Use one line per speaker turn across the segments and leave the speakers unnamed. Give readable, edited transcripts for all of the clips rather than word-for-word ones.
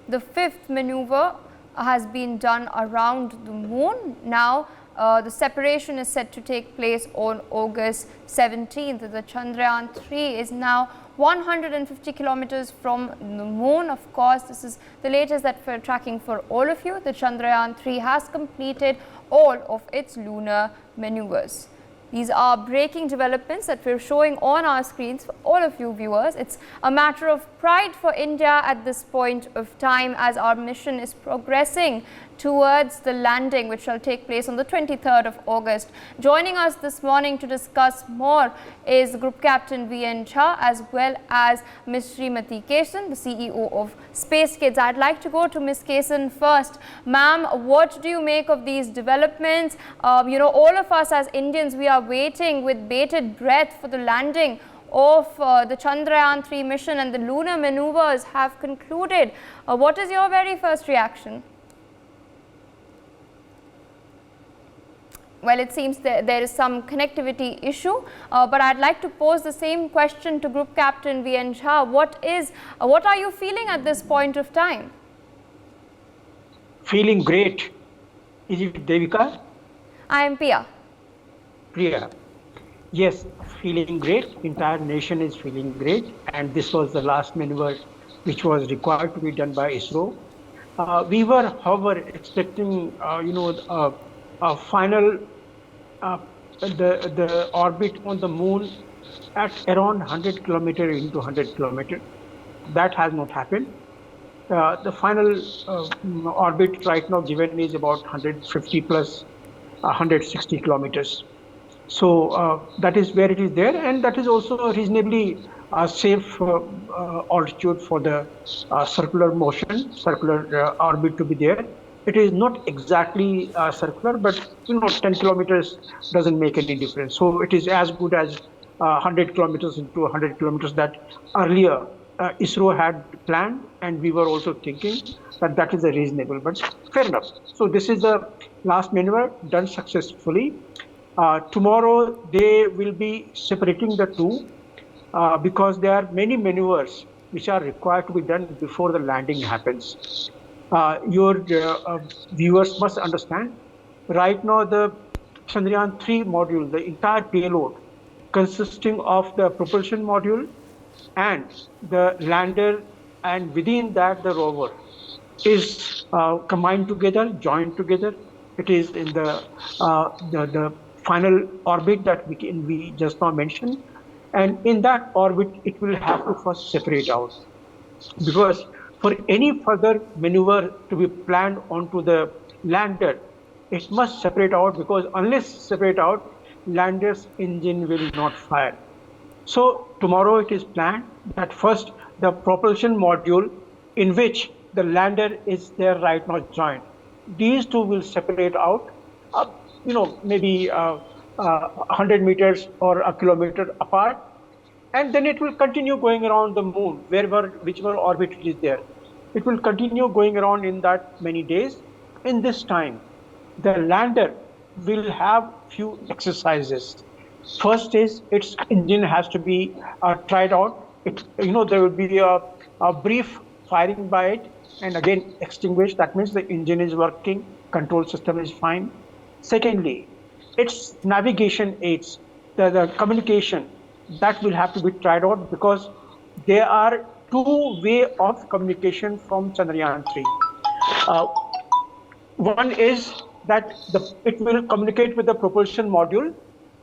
The fifth maneuver has been done around the moon. Now, the separation is set to take place on August 17th. The Chandrayaan 3 is now 150 kilometers from the moon. Of course, this is the latest that we're tracking for all of you. The Chandrayaan 3 has completed all of its lunar maneuvers. These are breaking developments that we're showing on our screens for all of you viewers. It's a matter of pride for India at this point of time as our mission is progressing towards the landing, which shall take place on the 23rd of August. Joining us this morning to discuss more is Group Captain V.N. Jha as well as Ms. Srimati Kesan, the CEO of Space Kids. I'd like to go to Ms. Kesan first. Ma'am, what do you make of these developments? All of us as Indians, we are waiting with bated breath for the landing of the Chandrayaan 3 mission, and the lunar maneuvers have concluded. What is your very first reaction? Well, it seems that there is some connectivity issue, but I'd like to pose the same question to Group Captain V.N. Jha. What are you feeling at this point of time?
Feeling great. Is it Devika?
I am Pia.
Priya. Yes, feeling great. Entire nation is feeling great, and this was the last maneuver which was required to be done by ISRO. We were, however, expecting, a final the orbit on the moon at around 100 kilometer into 100 kilometer. That has not happened. The final orbit right now given is about 150 plus 160 kilometers. So that is where it is there, and that is also a reasonably safe altitude for the circular orbit to be there. It is not exactly circular, but 10 kilometers doesn't make any difference. So it is as good as 100 kilometers into 100 kilometers that earlier ISRO had planned, and we were also thinking that that is a reasonable, but fair enough. So this is the last maneuver done successfully. Tomorrow they will be separating the two because there are many maneuvers which are required to be done before the landing happens. Your viewers must understand, right now the Chandrayaan 3 module, the entire payload consisting of the propulsion module and the lander, and within that the rover is combined together, joined together. It is in the final orbit that we just now mentioned, and in that orbit it will have to first separate out, because for any further maneuver to be planned onto the lander, it must separate out, because unless separate out, lander's engine will not fire. So tomorrow it is planned that first the propulsion module, in which the lander is there right now joined, these two will separate out, maybe 100 meters or a kilometer apart, and then it will continue going around the moon, whichever orbit it is there. It will continue going around in that many days. In this time, the lander will have few exercises. First is its engine has to be tried out. There will be a brief firing by it, and again extinguished. That means the engine is working, control system is fine. Secondly, its navigation aids, the communication, that will have to be tried out, because there are two ways of communication from Chandrayaan 3. One is that it will communicate with the propulsion module,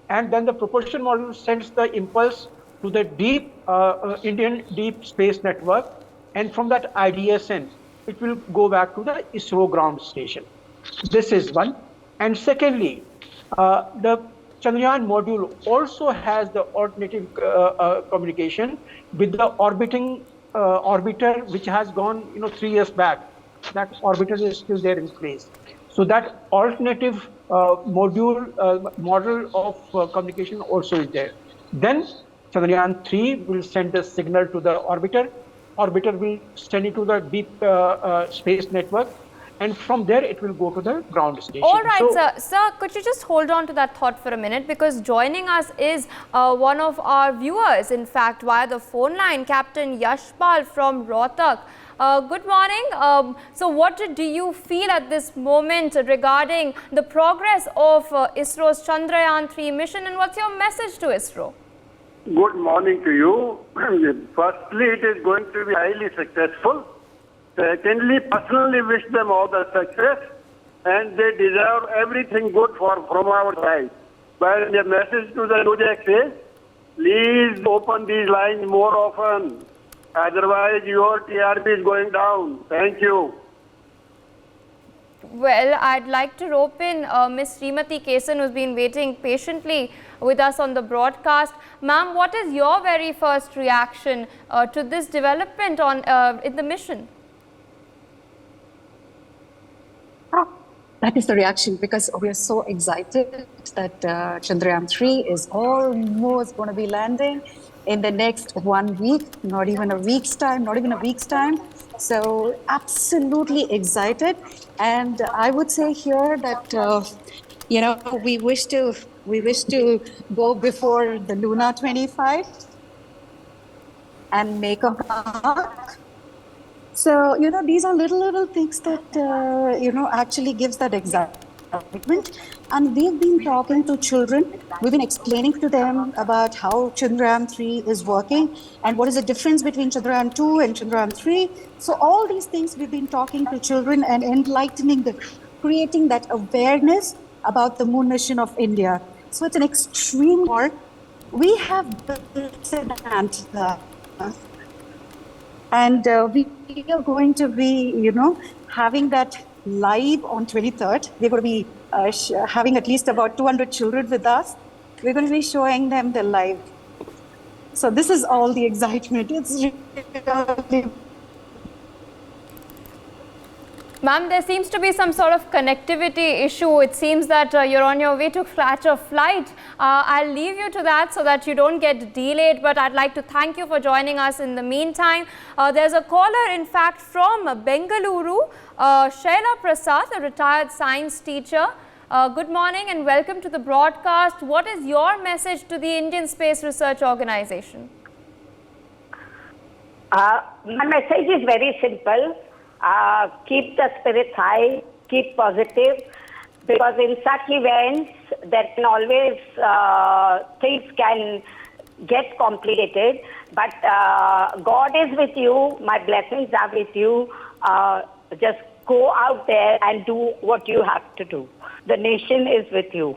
and then the propulsion module sends the impulse to the Indian Deep Space Network, and from that IDSN, it will go back to the ISRO ground station. This is one. And secondly, the Chandrayaan module also has the alternative communication with the orbiter, which has gone 3 years back. That orbiter is still there in place. So that alternative model of communication also is there. Then Chandrayaan 3 will send a signal to the orbiter. Orbiter will send it to the Deep Space Network, and from there it will go to the ground station.
All right, sir, could you just hold on to that thought for a minute, because joining us is one of our viewers, in fact, via the phone line, Captain Yashpal from Rohtak. Good morning. So what do you feel at this moment regarding the progress of ISRO's Chandrayaan 3 mission, and what's your message to ISRO?
Good morning to you. Firstly, it is going to be highly successful. Secondly, personally wish them all the success, and they deserve everything good from our side. But the message to the NewsX is, please open these lines more often. Otherwise, your TRP is going down. Thank you.
Well, I'd like to rope in Ms. Srimati Kesan, who's been waiting patiently with us on the broadcast. Ma'am, what is your very first reaction to this development in the mission?
That is the reaction, because we are so excited that Chandrayaan 3 is almost going to be landing in the next 1 week, not even a week's time. So absolutely excited. And I would say here that, we wish to go before the Luna 25 and make a mark. So, these are little things that, actually gives that excitement. And we've been talking to children. We've been explaining to them about how Chandrayaan 3 is working and what is the difference between Chandrayaan 2 and Chandrayaan 3. So all these things we've been talking to children and enlightening them, creating that awareness about the moon mission of India. So it's an extreme work. We have built an antenna. And we are going to be, having that live on 23rd. We're going to be having at least about 200 children with us. We're going to be showing them the live. So this is all the excitement. It's really...
Ma'am, there seems to be some sort of connectivity issue. It seems that you're on your way to catch a flight. I'll leave you to that so that you don't get delayed, but I'd like to thank you for joining us in the meantime. There's a caller, in fact, from Bengaluru, Shaila Prasad, a retired science teacher. Good morning and welcome to the broadcast. What is your message to the Indian Space Research Organization?
My message is very simple. Keep the spirits high, keep positive, because in such events there can always things can get complicated, but God is with you, my blessings are with you. Just go out there and do what you have to do. The nation is with you.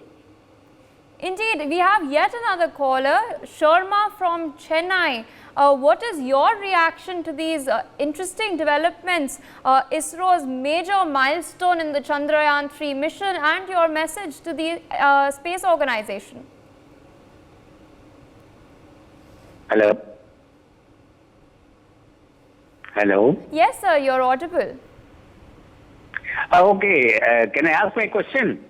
Indeed, we have yet another caller, Sharma from Chennai. What is your reaction to these interesting developments, ISRO's major milestone in the Chandrayaan 3 mission, and your message to the space organization?
Hello. Hello.
Yes, sir, you're audible.
Okay, can I ask my question?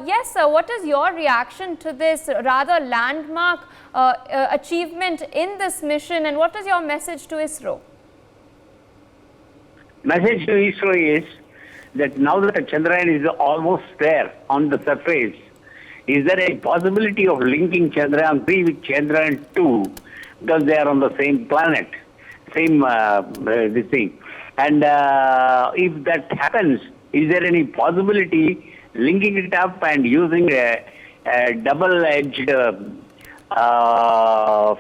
Yes, sir. What is your reaction to this rather landmark achievement in this mission, and what is your message to ISRO?
Message to ISRO is that now that Chandrayaan is almost there on the surface, is there a possibility of linking Chandrayaan 3 with Chandrayaan 2, because they are on the same planet, same this thing? And if that happens, is there any possibility linking it up and using a double-edged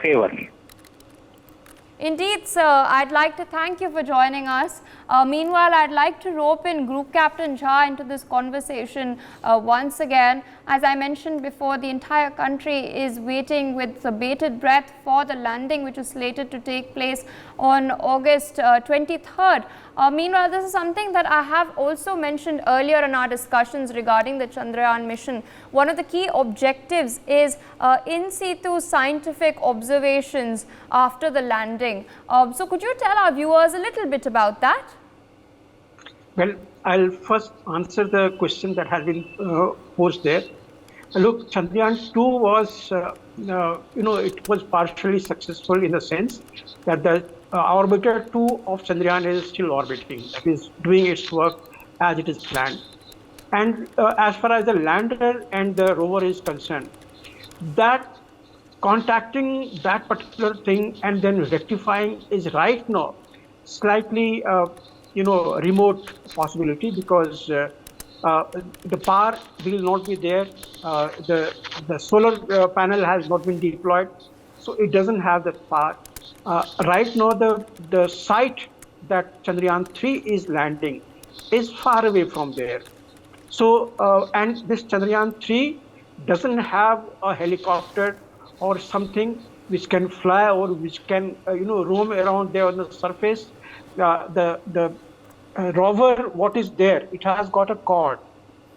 favor?
Indeed, sir. I'd like to thank you for joining us. Meanwhile, I'd like to rope in Group Captain Jha into this conversation once again. As I mentioned before, the entire country is waiting with bated breath for the landing, which is slated to take place on August 23rd. Meanwhile, this is something that I have also mentioned earlier in our discussions regarding the Chandrayaan mission. One of the key objectives is in situ scientific observations after the landing. So could you tell our viewers a little bit about that?
Well, I'll first answer the question that has been posed there. Look, Chandrayaan 2 was, it was partially successful in the sense that the orbiter 2 of Chandrayaan is still orbiting, that is doing its work as it is planned. And as far as the lander and the rover is concerned, that contacting that particular thing and then rectifying is right now slightly, remote possibility because the power will not be there. The solar panel has not been deployed, so it doesn't have that power. Right now, the site that Chandrayaan 3 is landing is far away from there. So, and this Chandrayaan 3 doesn't have a helicopter or something which can fly or which can, roam around there on the surface. The rover, what is there? It has got a cord.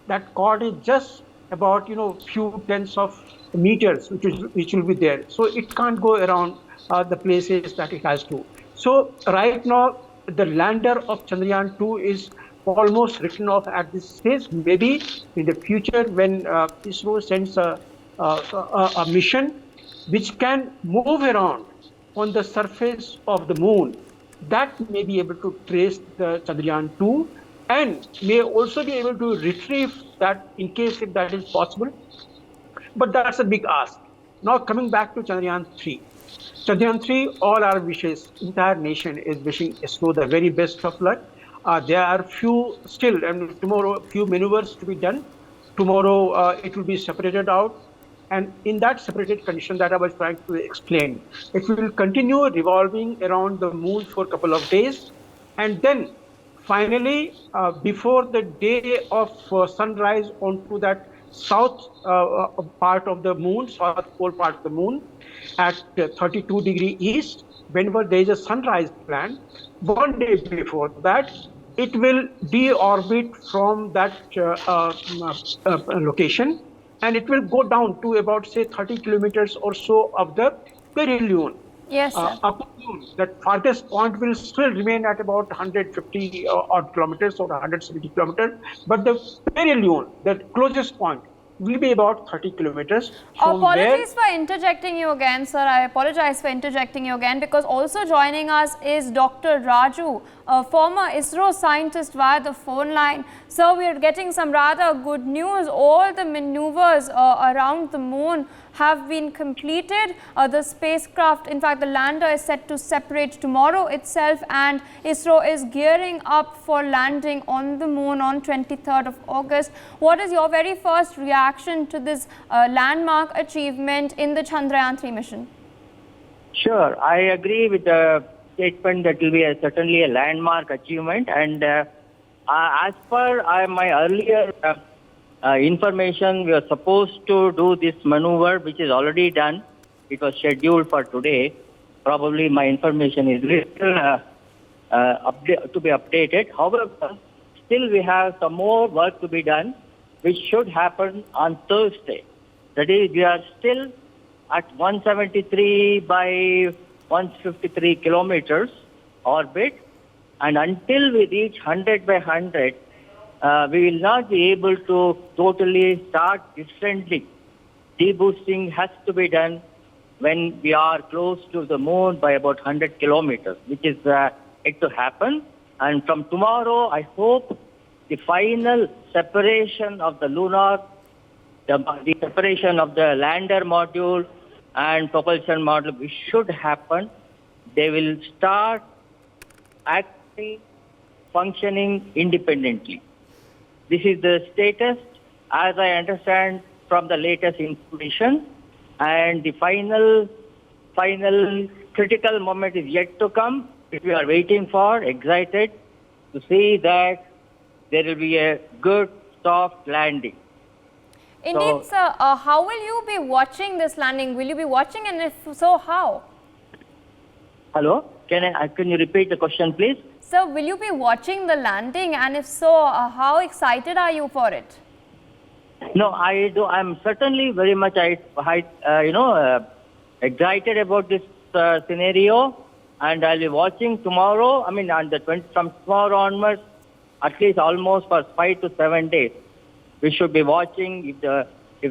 That cord is just about, few tens of meters, which will be there. So it can't go around the places that it has to. So right now, the lander of Chandrayaan 2 is almost written off at this stage. Maybe in the future, when ISRO sends a mission which can move around on the surface of the moon, that may be able to trace the Chandrayaan 2 and may also be able to retrieve that in case if that is possible. But that's a big ask. Now coming back to Chandrayaan 3. Chandrayaan 3, all our wishes, entire nation is wishing ISRO the very best of luck. There are few still, and tomorrow, few maneuvers to be done. Tomorrow, it will be separated out. And in that separated condition that I was trying to explain, it will continue revolving around the moon for a couple of days. And then finally, before the day of sunrise onto that south part of the moon, south pole part of the moon, at 32° east, whenever there is a sunrise plan, one day before that, it will deorbit from that location, and it will go down to about, say, 30 kilometers or so of the perihelion.
Yes, sir.
Upper moon, that farthest point will still remain at about 150 odd kilometers or 170 kilometers, but the perihelion, the closest point, will be about 30 kilometers from
Apologies for interjecting you again, sir. I apologize for interjecting you again, because also joining us is Dr. Raju, a former ISRO scientist, via the phone line. So we are getting some rather good news. All the maneuvers around the moon have been completed. The spacecraft, in fact the lander, is set to separate tomorrow itself, and ISRO is gearing up for landing on the moon on 23rd of August. What is your very first reaction to this landmark achievement in the Chandrayaan 3 mission?
Sure, I agree with the statement that will be certainly a landmark achievement, and as per my earlier information, we are supposed to do this maneuver, which is already done. It was scheduled for today. Probably my information is little to be updated. However, still we have some more work to be done, which should happen on Thursday. That is, we are still at 173 by 153 kilometers orbit, and until we reach 100 by 100, we will not be able to totally start descending. Deboosting has to be done when we are close to the moon by about 100 kilometers, which is yet to happen. And from tomorrow, I hope the final separation of the lunar, the separation of the lander module and propulsion module, which should happen. They will start actually functioning independently. This is the status, as I understand from the latest information, and the final critical moment is yet to come, which we are waiting for, excited to see that there will be a good, soft landing.
Indeed, sir. How will you be watching this landing? Will you be watching, and if so, how?
Hello? Can you repeat the question, please?
Sir, will you be watching the landing, and if so, how excited are you for it?
No, I do. I'm certainly very much, excited about this scenario, and I'll be watching tomorrow. I mean, from tomorrow onwards, at least almost for 5 to 7 days, we should be watching if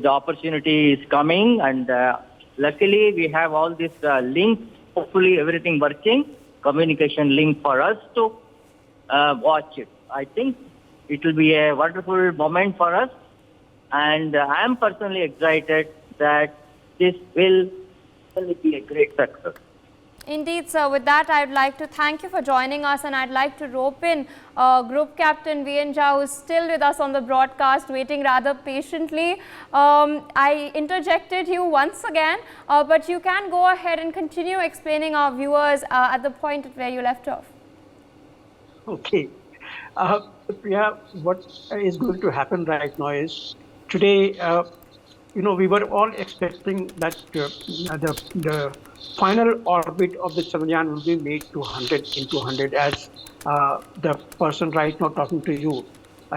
the opportunity is coming. And luckily, we have all these links. Hopefully, everything working. Communication link for us to watch it. I think it will be a wonderful moment for us, and I am personally excited that this will be a great success.
Indeed, sir. With that, I'd like to thank you for joining us, and I'd like to rope in Group Captain Vienja, who is still with us on the broadcast, waiting rather patiently. I interjected you once again, but you can go ahead and continue explaining our viewers at the point at where you left off.
Okay. Yeah, what is going to happen right now is today, we were all expecting that the final orbit of the Chandrayaan will be made to 100 into 100 as the person right now talking to you.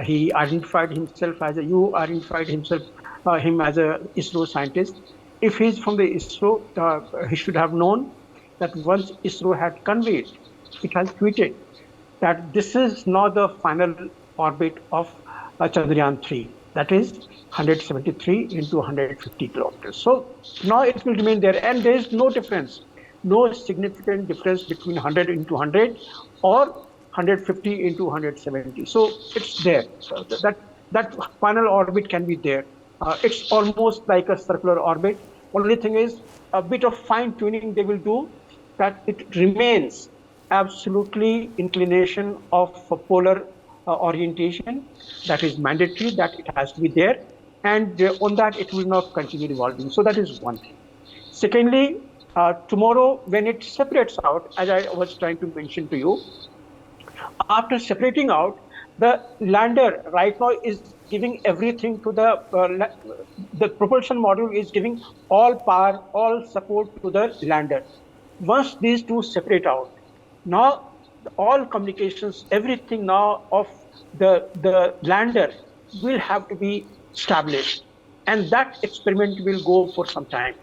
He identified himself as him as a ISRO scientist. If he's from the ISRO, he should have known that once ISRO had conveyed, it has tweeted that this is now the final orbit of Chandrayaan 3. That is 173 into 150 kilometers. So now it will remain there, and there is no difference, no significant difference between 100 into 100 or 150 into 170. So it's there. So that final orbit can be there. It's almost like a circular orbit. Only thing is a bit of fine tuning they will do, that it remains absolutely inclination of polar orientation. That is mandatory, that it has to be there, and on that it will not continue revolving. So that is one thing. Secondly, tomorrow when it separates out, as I was trying to mention to you, after separating out, the lander right now is giving everything to the propulsion module is giving all power, all support to the lander. Once these two separate out, now all communications, everything now of the lander will have to be established, and that experiment will go for some time.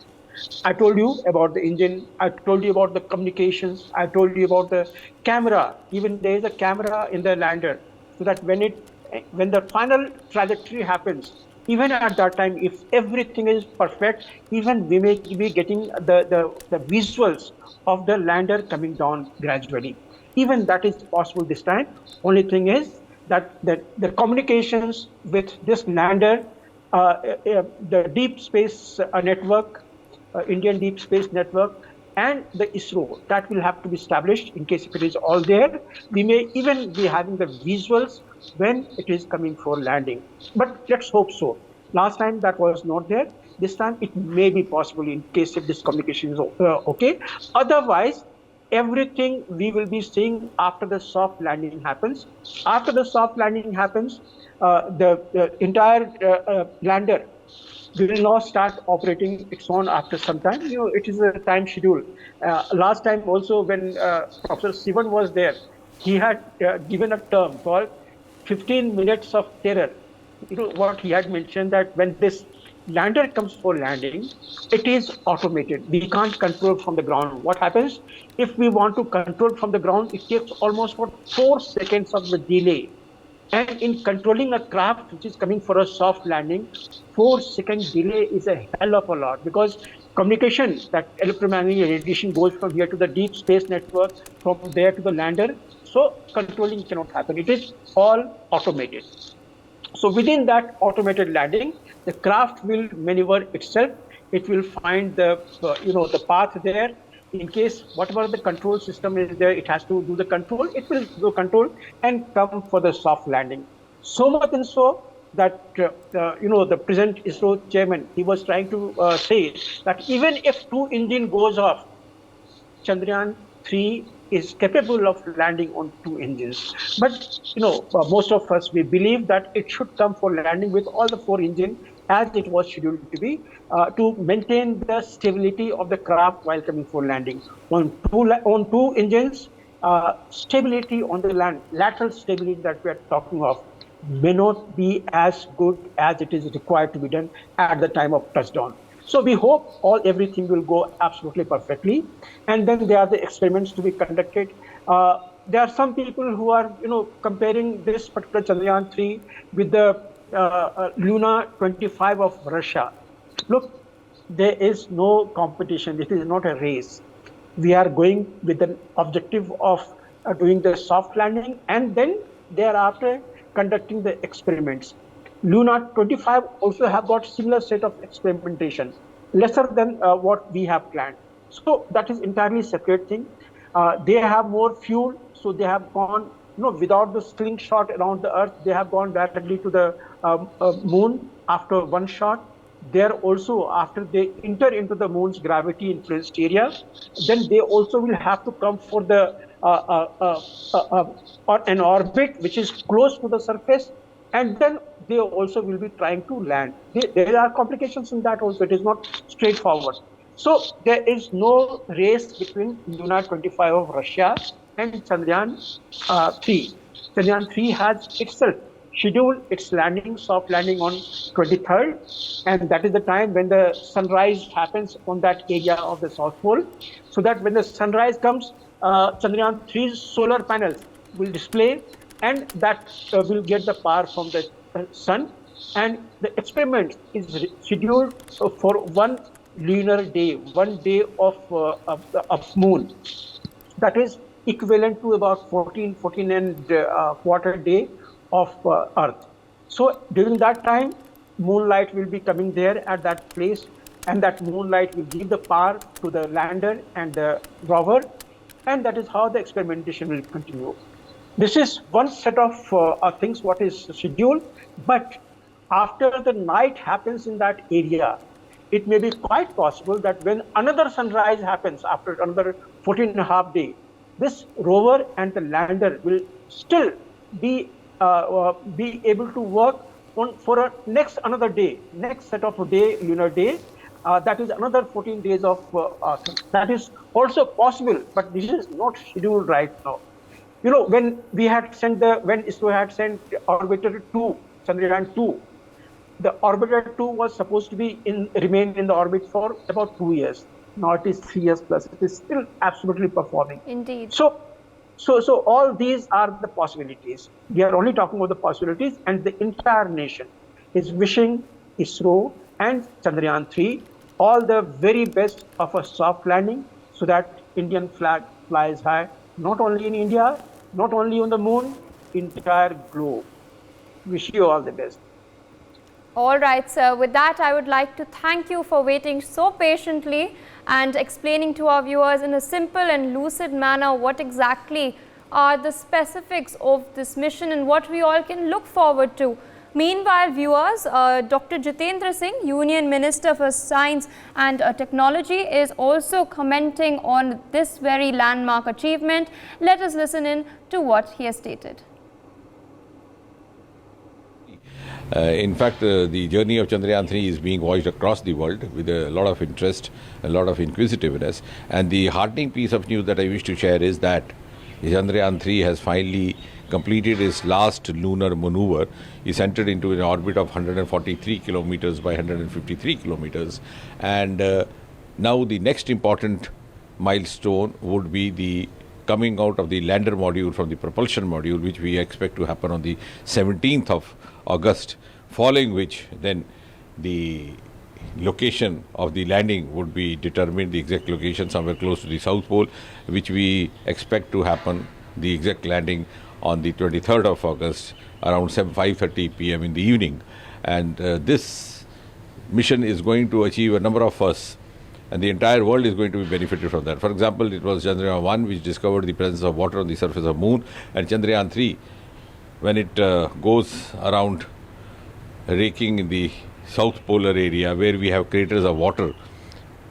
I told you about the engine, I told you about the communications, I told you about the camera. Even there is a camera in the lander, so that when the final trajectory happens, even at that time, if everything is perfect, even we may be getting the visuals of the lander coming down gradually. Even that is possible this time. Only thing is that the communications with this lander, the deep space network, Indian Deep Space Network, and the ISRO, that will have to be established. In case if it is all there, we may even be having the visuals when it is coming for landing. But let's hope so. Last time that was not there. This time it may be possible in case if this communication is okay. Otherwise, everything we will be seeing after the soft landing happens. After the soft landing happens, the entire lander will now start operating its own after some time. It is a time schedule. Last time also when Professor Sivan was there, he had given a term called 15 minutes of terror. What he had mentioned, that when this lander comes for landing, it is automated. We can't control from the ground. What happens if we want to control from the ground? It takes almost 4 seconds of the delay. And in controlling a craft which is coming for a soft landing, 4-second delay is a hell of a lot, because communication, that electromagnetic radiation goes from here to the deep space network, from there to the lander. So controlling cannot happen. It is all automated. So within that automated landing, the craft will maneuver itself. It will find the path there. In case whatever the control system is there, it has to do the control. It will do control and come for the soft landing. So much and so that the present ISRO chairman, he was trying to say that even if 2 engine goes off, Chandrayaan 3 is capable of landing on 2 engines. But most of us, we believe that it should come for landing with all the 4 engines as it was scheduled to be, to maintain the stability of the craft while coming for landing. On two engines, stability on the land, lateral stability that we are talking of, may not be as good as it is required to be done at the time of touchdown. So we hope everything will go absolutely perfectly. And then there are the experiments to be conducted. There are some people who are comparing this particular Chandrayaan 3 with the Luna 25 of Russia. Look, there is no competition. This is not a race. We are going with an objective of doing the soft landing and then thereafter conducting the experiments. Luna 25 also have got similar set of experimentation, lesser than what we have planned. So that is entirely separate thing. They have more fuel, so they have gone, without the slingshot around the Earth, they have gone directly to the moon after one shot. There also, after they enter into the moon's gravity influenced area, then they also will have to come for the an orbit which is close to the surface, and then they also will be trying to land. There are complications in that also. It is not straightforward. So there is no race between Luna 25 of Russia and Chandrayaan 3. Chandrayaan 3 has itself scheduled its landing, soft landing on 23rd, and that is the time when the sunrise happens on that area of the South Pole. So that when the sunrise comes, Chandrayaan 3's solar panels will display, and that will get the power from the sun. And the experiment is scheduled for one lunar day, 1 day of moon. That is equivalent to about 14 and quarter day of Earth. So during that time, moonlight will be coming there at that place, and that moonlight will give the power to the lander and the rover, and that is how the experimentation will continue. This is one set of things what is scheduled, but after the night happens in that area, it may be quite possible that when another sunrise happens after another 14 and a half days, this rover and the lander will still be able to work on for another day, next set of day, lunar day. That is another 14 days of that is also possible, but this is not scheduled right now. When we had sent when ISRO had sent orbiter 2, Chandrayaan 2, the orbiter 2 was supposed to be remain in the orbit for about 2 years. Now it is 3 years plus. It is still absolutely performing.
Indeed.
So all these are the possibilities. We are only talking about the possibilities, and the entire nation is wishing ISRO and Chandrayaan 3 all the very best of a soft landing, so that Indian flag flies high, not only in India, not only on the moon, entire globe. Wish you all the best.
All right, sir. With that, I would like to thank you for waiting so patiently and explaining to our viewers in a simple and lucid manner what exactly are the specifics of this mission and what we all can look forward to. Meanwhile, viewers, Dr. Jitendra Singh, Union Minister for Science and Technology, is also commenting on this very landmark achievement. Let us listen in to what he has stated.
In fact, the journey of Chandrayaan 3 is being watched across the world with a lot of interest, a lot of inquisitiveness. And the heartening piece of news that I wish to share is that Chandrayaan 3 has finally completed its last lunar maneuver. It's entered into an orbit of 143 kilometers by 153 kilometers. And now the next important milestone would be the coming out of the lander module from the propulsion module, which we expect to happen on the 17th of August, following which then the location of the landing would be determined, the exact location somewhere close to the South Pole, which we expect to happen, the exact landing on the 23rd of August around 5:30 p.m. in the evening. And this mission is going to achieve a number of firsts, and the entire world is going to be benefited from that. For example, it was Chandrayaan 1 which discovered the presence of water on the surface of moon, and Chandrayaan 3, when it goes around raking in the south polar area where we have craters of water,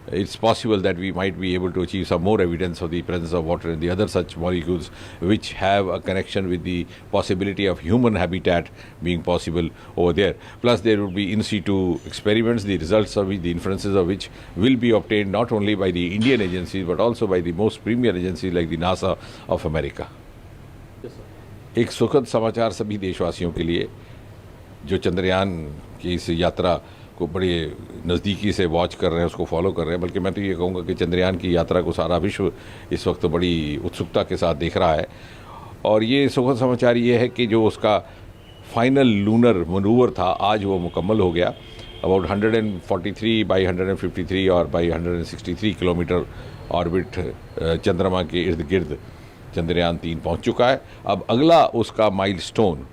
it's possible that we might be able to achieve some more evidence of the presence of water and the other such molecules which have a connection with the possibility of human habitat being possible over there. Plus there will be in situ experiments, the results of which, the inferences of which will be obtained not only by the Indian agencies but also by the most premier agencies like the NASA of America. एक सुखद समाचार सभी देशवासियों के लिए जो चंद्रयान की इस यात्रा को बड़े नज़दीकी से वॉच कर रहे हैं, उसको फॉलो कर रहे हैं। बल्कि मैं तो ये कहूँगा कि चंद्रयान की यात्रा को सारा विश्व इस वक्त बड़ी उत्सुकता के साथ देख रहा है। और ये सुखद समाचार ये है कि जो उसका फाइनल लूनर मनूवर था आज वो मुकम्मल हो गया। अबाउट 143 बाई 153 और बाई 163 किलोमीटर ऑर्बिट चंद्रमा के इर्द गिर्द चंद्रयान 3 पहुंच चुका है। अब अगला उसका माइलस्टोन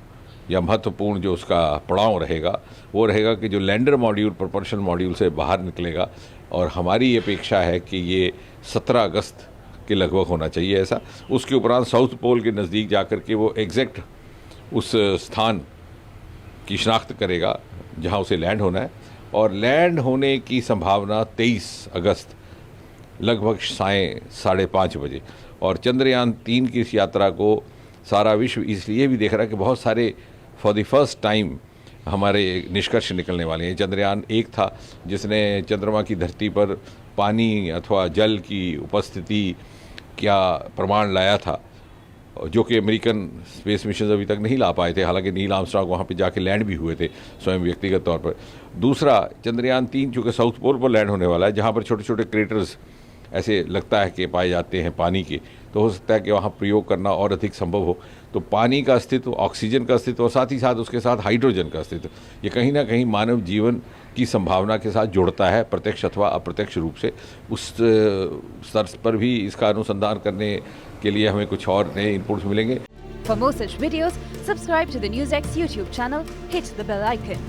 या महत्वपूर्ण जो उसका पड़ाव रहेगा वो रहेगा कि जो लैंडर मॉड्यूल प्रपल्शन मॉड्यूल से बाहर निकलेगा, और हमारी अपेक्षा है कि ये 17 अगस्त के लगभग होना चाहिए ऐसा। उसके उपरांत साउथ पोल के नज़दीक जाकर के वो एग्जैक्ट उस स्थान की शिनाख्त करेगा जहां उसे लैंड होना है, और लैंड होने की संभावना 23 अगस्त लगभग सायं 5:30 बजे। और चंद्रयान 3 की इस यात्रा को सारा विश्व इसलिए भी देख रहा है कि बहुत सारे फॉर द फर्स्ट टाइम हमारे निष्कर्ष निकलने वाले हैं। चंद्रयान 1 था जिसने चंद्रमा की धरती पर पानी अथवा जल की उपस्थिति क्या प्रमाण लाया था, जो कि अमेरिकन स्पेस मिशन अभी तक नहीं ला पाए थे, हालांकि नील आर्मस्ट्रांग वहाँ पे जाके लैंड भी हुए थे स्वयं व्यक्तिगत तौर पर। दूसरा, चंद्रयान 3 चूँकि साउथ पोल पर लैंड होने वाला है, जहाँ पर छोटे छोटे क्रेटर्स ऐसे लगता है कि पाए जाते हैं पानी के, तो हो सकता है कि वहाँ प्रयोग करना और अधिक संभव हो। तो पानी का अस्तित्व, ऑक्सीजन का अस्तित्व और साथ ही साथ उसके साथ हाइड्रोजन का अस्तित्व, ये कहीं ना कहीं मानव जीवन की संभावना के साथ जुड़ता है, प्रत्यक्ष अथवा अप्रत्यक्ष रूप से। उस स्तर पर भी इसका अनुसंधान करने के लिए हमें कुछ और नए इनपुट्स मिलेंगे।
For more such videos, subscribe to the NewsX YouTube channel, hit the bell icon.